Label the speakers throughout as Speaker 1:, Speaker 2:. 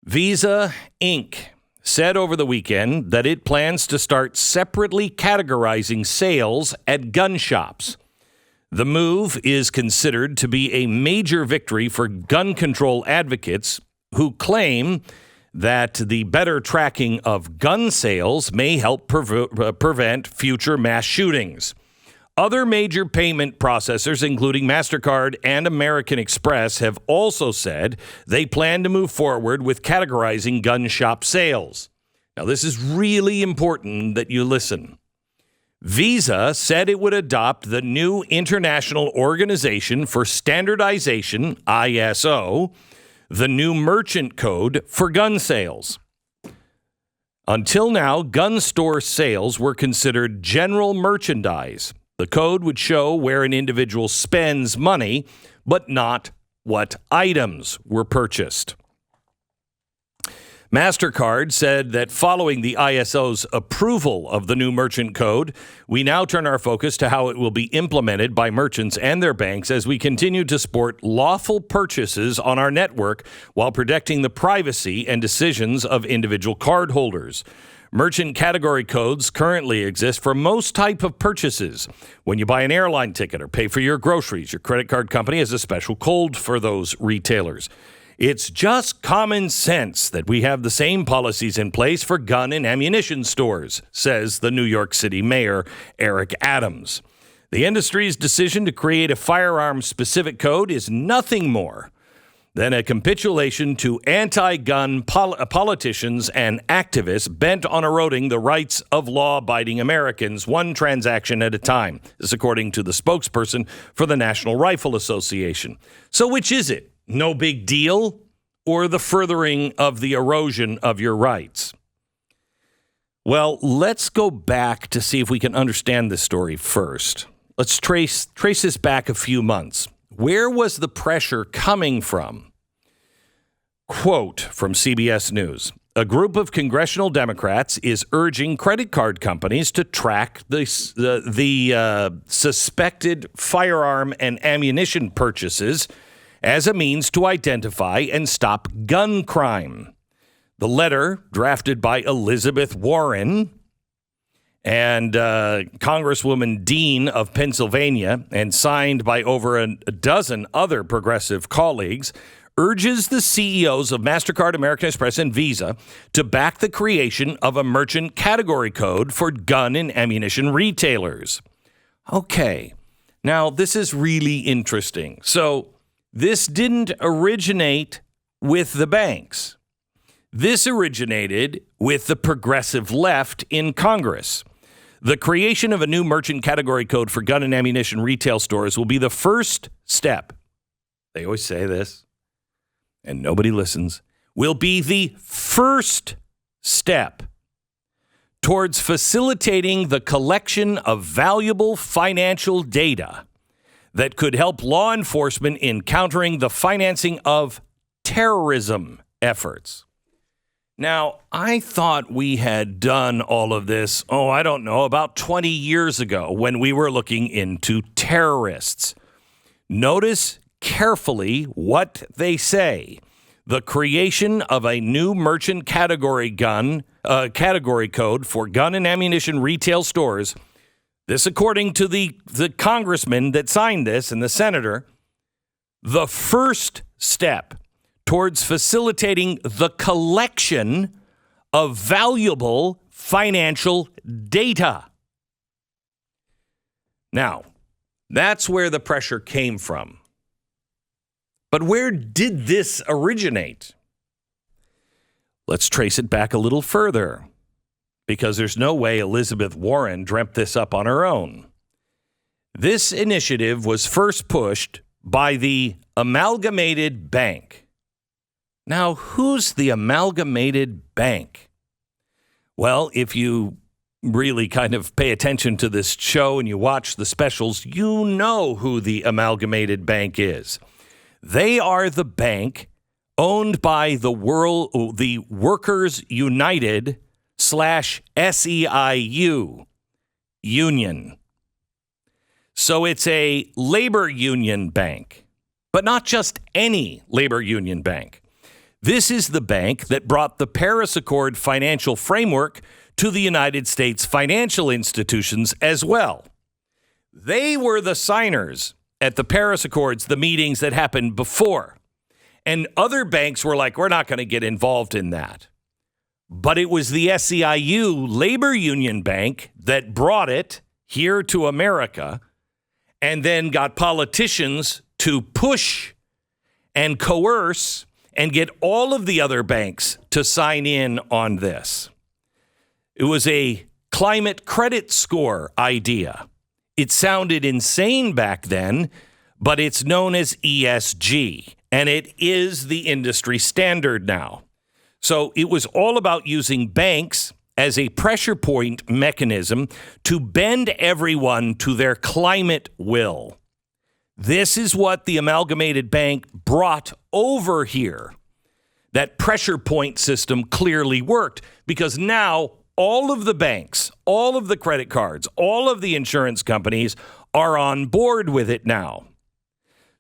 Speaker 1: Visa Inc. said over the weekend that it plans to start separately categorizing sales at gun shops. The move is considered to be a major victory for gun control advocates who claim that the better tracking of gun sales may help prevent future mass shootings. Other major payment processors, including MasterCard and American Express, have also said they plan to move forward with categorizing gun shop sales. Now, this is really important that you listen. Visa said it would adopt the new International Organization for Standardization, ISO, the new merchant code for gun sales. Until now, gun store sales were considered general merchandise. The code would show where an individual spends money, but not what items were purchased. MasterCard said that following the ISO's approval of the new merchant code, we now turn our focus to how it will be implemented by merchants and their banks as we continue to support lawful purchases on our network while protecting the privacy and decisions of individual cardholders. Merchant category codes currently exist for most type of purchases. When you buy an airline ticket or pay for your groceries, your credit card company has a special code for those retailers. It's just common sense that we have the same policies in place for gun and ammunition stores, says the New York City Mayor, Eric Adams. The industry's decision to create a firearms-specific code is nothing more than a capitulation to anti-gun politicians and activists bent on eroding the rights of law-abiding Americans, one transaction at a time. This according to the spokesperson for the National Rifle Association. So which is it? No big deal, or the furthering of the erosion of your rights? Well, let's go back to see if we can understand this story first. Let's trace this back a few months. Where was the pressure coming from? Quote from CBS News. A group of congressional Democrats is urging credit card companies to track the suspected firearm and ammunition purchases as a means to identify and stop gun crime. The letter, drafted by Elizabeth Warren and Congresswoman Dean of Pennsylvania and signed by over a dozen other progressive colleagues, urges the CEOs of MasterCard, American Express, and Visa to back the creation of a merchant category code for gun and ammunition retailers. Okay, now this is really interesting. So this didn't originate with the banks. This originated with the progressive left in Congress. The creation of a new merchant category code for gun and ammunition retail stores will be the first step. They always say this, and nobody listens. Will be the first step towards facilitating the collection of valuable financial data that could help law enforcement in countering the financing of terrorism efforts. Now, I thought we had done all of this, about 20 years ago when we were looking into terrorists. Notice carefully what they say. The creation of a new merchant category code for gun and ammunition retail stores. This, according to the congressman that signed this and the senator, the first step towards facilitating the collection of valuable financial data. Now, that's where the pressure came from. But where did this originate? Let's trace it back a little further, because there's no way Elizabeth Warren dreamt this up on her own. This initiative was first pushed by the Amalgamated Bank. Now, who's the Amalgamated Bank? Well, if you really kind of pay attention to this show and you watch the specials, you know who the Amalgamated Bank is. They are the bank owned by the Workers United /SEIU union. So it's a labor union bank, but not just any labor union bank. This is the bank that brought the Paris Accord financial framework to the United States financial institutions as well. They were the signers at the Paris Accords, the meetings that happened before. And other banks were like, we're not going to get involved in that. But it was the SEIU labor union bank that brought it here to America and then got politicians to push and coerce and get all of the other banks to sign in on this. It was a climate credit score idea. It sounded insane back then, but it's known as ESG, and it is the industry standard now. So it was all about using banks as a pressure point mechanism to bend everyone to their climate will. This is what the amalgamated bank brought over here. That pressure point system clearly worked because now all of the banks, all of the credit cards, all of the insurance companies are on board with it now.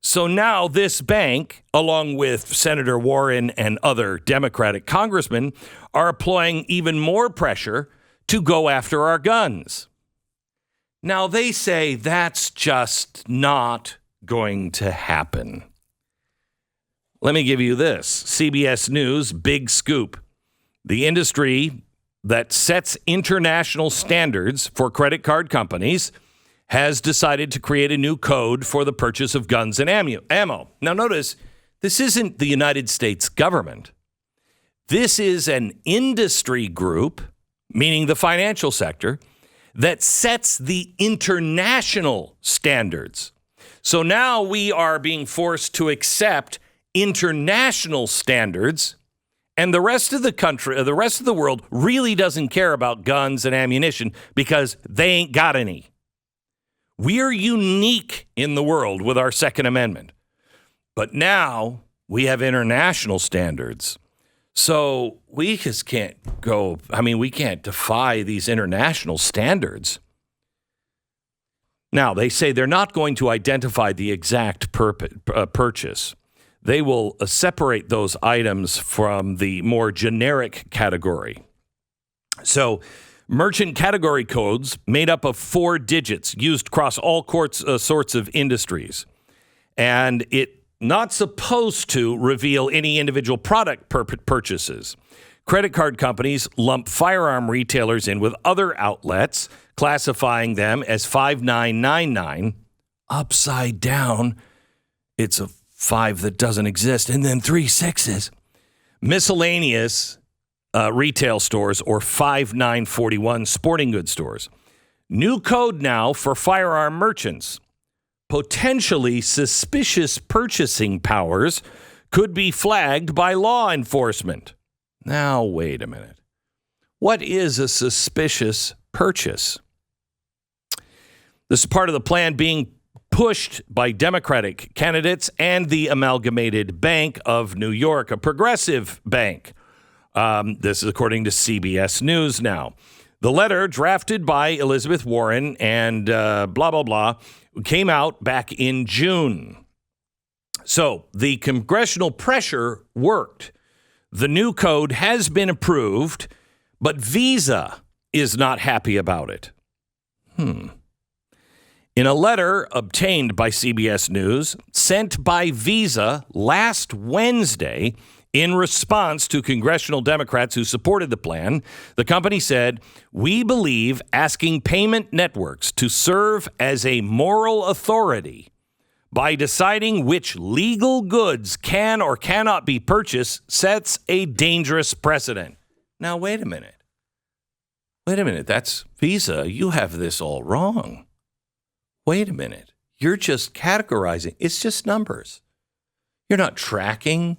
Speaker 1: So now this bank, along with Senator Warren and other Democratic congressmen, are applying even more pressure to go after our guns. Now they say that's just not going to happen. Let me give you this. CBS News, big scoop. The industry that sets international standards for credit card companies has decided to create a new code for the purchase of guns and ammo. Now notice, this isn't the United States government. This is an industry group, meaning the financial sector, that sets the international standards. So now we are being forced to accept international standards, and the rest of the country, the rest of the world really doesn't care about guns and ammunition because they ain't got any. We're unique in the world with our Second Amendment. But now we have international standards. So we just can't we can't defy these international standards. Now, they say they're not going to identify the exact purchase. They will separate those items from the more generic category. So merchant category codes made up of 4 digits used across all sorts of industries. And it not supposed to reveal any individual product purchases. Credit card companies lump firearm retailers in with other outlets, classifying them as 5999. Upside down, it's a 5 that doesn't exist, and then 3 6s. Miscellaneous retail stores or 5941 sporting goods stores. New code now for firearm merchants. Potentially suspicious purchasing powers could be flagged by law enforcement. Now, wait a minute. What is a suspicious purchase? This is part of the plan being pushed by Democratic candidates and the Amalgamated Bank of New York, a progressive bank. This is according to CBS News now. The letter drafted by Elizabeth Warren and blah, blah, blah, came out back in June. So the congressional pressure worked. The new code has been approved, but Visa is not happy about it. In a letter obtained by CBS News, sent by Visa last Wednesday, in response to congressional Democrats who supported the plan, the company said, "We believe asking payment networks to serve as a moral authority by deciding which legal goods can or cannot be purchased sets a dangerous precedent." Now, wait a minute. That's Visa. You have this all wrong. Wait a minute. You're just categorizing. It's just numbers. You're not tracking.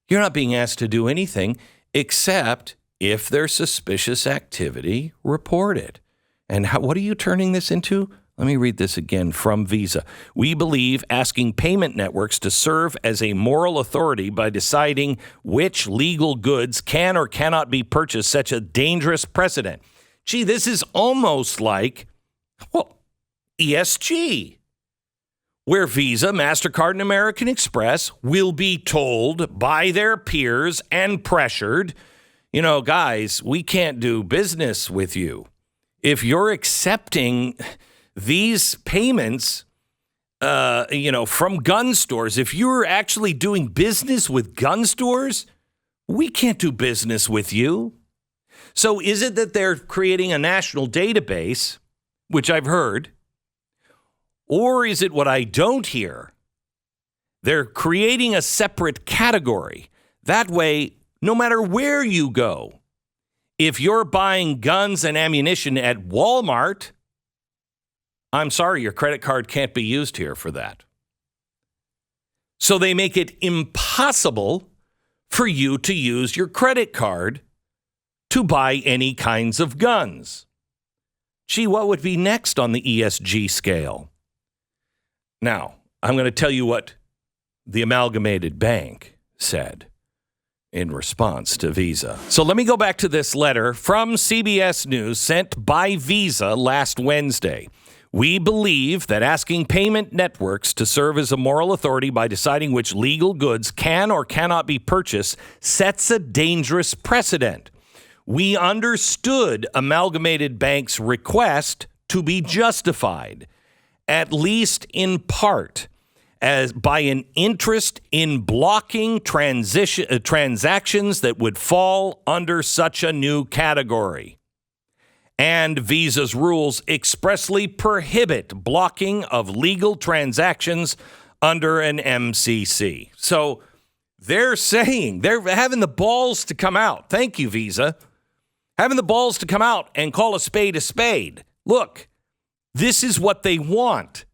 Speaker 1: You're not being asked to do anything except if there's suspicious activity, report it. And what are you turning this into? Let me read this again from Visa. "We believe asking payment networks to serve as a moral authority by deciding which legal goods can or cannot be purchased such a dangerous precedent." Gee, this is almost like, ESG. where Visa, MasterCard, and American Express will be told by their peers and pressured, guys, we can't do business with you. If you're accepting these payments, from gun stores, if you're actually doing business with gun stores, we can't do business with you. So is it that they're creating a national database, which I've heard, or is it what I don't hear? They're creating a separate category. That way, no matter where you go, if you're buying guns and ammunition at Walmart, I'm sorry, your credit card can't be used here for that. So they make it impossible for you to use your credit card to buy any kinds of guns. Gee, what would be next on the ESG scale? Now, I'm going to tell you what the Amalgamated Bank said in response to Visa. So let me go back to this letter from CBS News sent by Visa last Wednesday. We believe that asking payment networks to serve as a moral authority by deciding which legal goods can or cannot be purchased sets a dangerous precedent. We understood Amalgamated Bank's request to be justified, at least in part, as by an interest in blocking transactions that would fall under such a new category. And Visa's rules expressly prohibit blocking of legal transactions under an MCC. So they're saying, they're having the balls to come out. Thank you, Visa. Having the balls to come out and call a spade a spade. Look, this is what they want.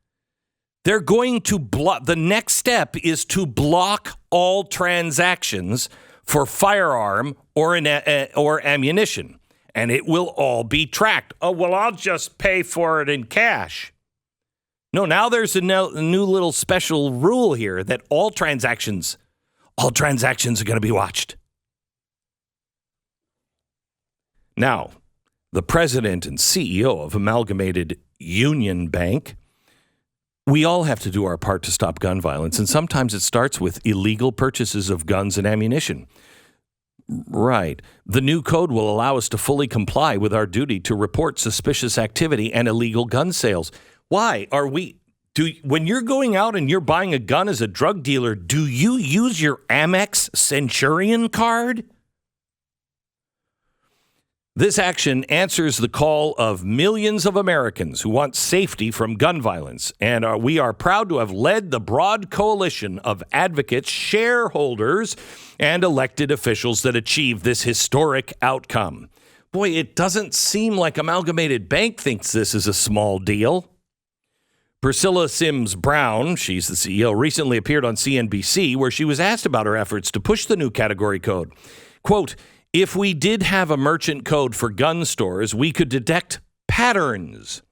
Speaker 1: They're going to block. The next step is to block all transactions for firearm or ammunition, and it will all be tracked. Oh, well, I'll just pay for it in cash. No, now there's a new little special rule here that all transactions are going to be watched. Now, the president and CEO of Amalgamated Union Bank, we all have to do our part to stop gun violence, and sometimes it starts with illegal purchases of guns and ammunition. Right. The new code will allow us to fully comply with our duty to report suspicious activity and illegal gun sales. Why are we... when you're going out and you're buying a gun as a drug dealer, do you use your Amex Centurion card? This action answers the call of millions of Americans who want safety from gun violence, and we are proud to have led the broad coalition of advocates, shareholders, and elected officials that achieved this historic outcome. Boy, it doesn't seem like Amalgamated Bank thinks this is a small deal. Priscilla Sims Brown, she's the CEO, recently appeared on CNBC where she was asked about her efforts to push the new category code. Quote, if we did have a merchant code for gun stores, we could detect patterns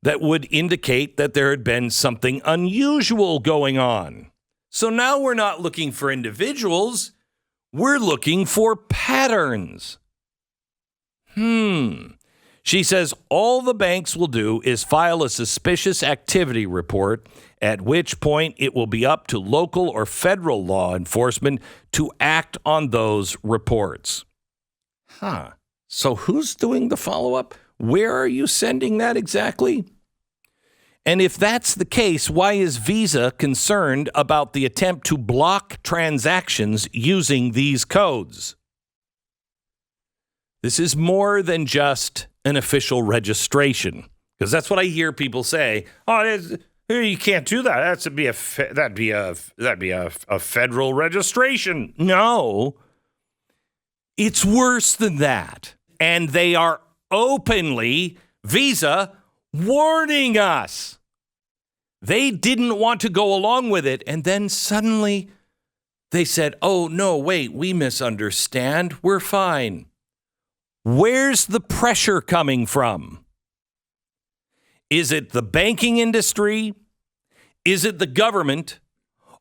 Speaker 1: that would indicate that there had been something unusual going on. So now we're not looking for individuals. We're looking for patterns. She says all the banks will do is file a suspicious activity report, at which point it will be up to local or federal law enforcement to act on those reports. So who's doing the follow-up? Where are you sending that exactly? And if that's the case, why is Visa concerned about the attempt to block transactions using these codes? This is more than just an official registration, because that's what I hear people say. Oh, you can't do that. That'd be a federal registration. No. It's worse than that. And they are openly, Visa, warning us. They didn't want to go along with it. And then suddenly they said, oh, no, wait, we misunderstand. We're fine. Where's the pressure coming from? Is it the banking industry? Is it the government?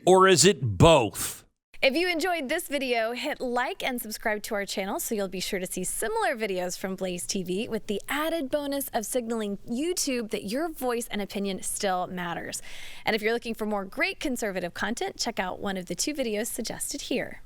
Speaker 1: Or is it both?
Speaker 2: If you enjoyed this video, hit like and subscribe to our channel so you'll be sure to see similar videos from Blaze TV with the added bonus of signaling YouTube that your voice and opinion still matters. And if you're looking for more great conservative content, check out one of the 2 videos suggested here.